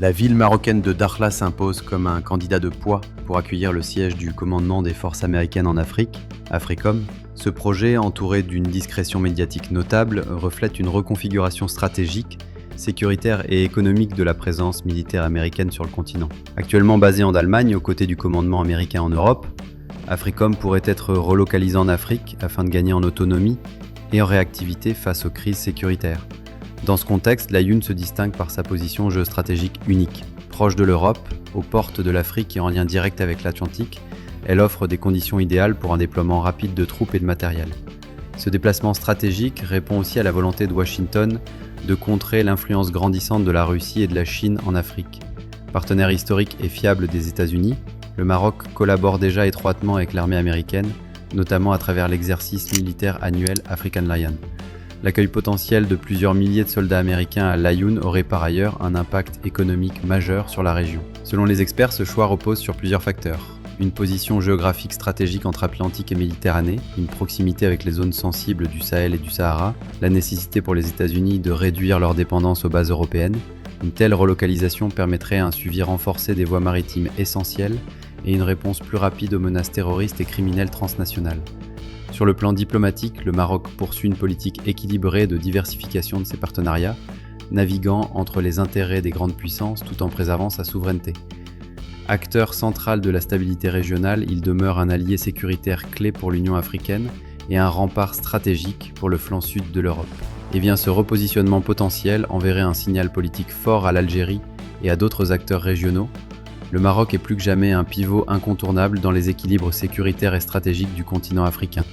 La ville marocaine de Dakhla s'impose comme un candidat de poids pour accueillir le siège du commandement des forces américaines en Afrique, AFRICOM. Ce projet, entouré d'une discrétion médiatique notable, reflète une reconfiguration stratégique, sécuritaire et économique de la présence militaire américaine sur le continent. Actuellement basée en Allemagne, aux côtés du commandement américain en Europe, AFRICOM pourrait être relocalisé en Afrique afin de gagner en autonomie et en réactivité face aux crises sécuritaires. Dans ce contexte, l'Aïun se distingue par sa position géostratégique unique. Proche de l'Europe, aux portes de l'Afrique et en lien direct avec l'Atlantique, elle offre des conditions idéales pour un déploiement rapide de troupes et de matériel. Ce déplacement stratégique répond aussi à la volonté de Washington de contrer l'influence grandissante de la Russie et de la Chine en Afrique. Partenaire historique et fiable des États-Unis, le Maroc collabore déjà étroitement avec l'armée américaine, notamment à travers l'exercice militaire annuel African Lion. L'accueil potentiel de plusieurs milliers de soldats américains à l'Aïun aurait par ailleurs un impact économique majeur sur la région. Selon les experts, ce choix repose sur plusieurs facteurs. Une position géographique stratégique entre Atlantique et Méditerranée, une proximité avec les zones sensibles du Sahel et du Sahara, la nécessité pour les États-Unis de réduire leur dépendance aux bases européennes. Une telle relocalisation permettrait un suivi renforcé des voies maritimes essentielles et une réponse plus rapide aux menaces terroristes et criminelles transnationales. Sur le plan diplomatique, le Maroc poursuit une politique équilibrée de diversification de ses partenariats, naviguant entre les intérêts des grandes puissances tout en préservant sa souveraineté. Acteur central de la stabilité régionale, il demeure un allié sécuritaire clé pour l'Union africaine et un rempart stratégique pour le flanc sud de l'Europe. Et bien ce repositionnement potentiel enverrait un signal politique fort à l'Algérie et à d'autres acteurs régionaux. Le Maroc est plus que jamais un pivot incontournable dans les équilibres sécuritaires et stratégiques du continent africain.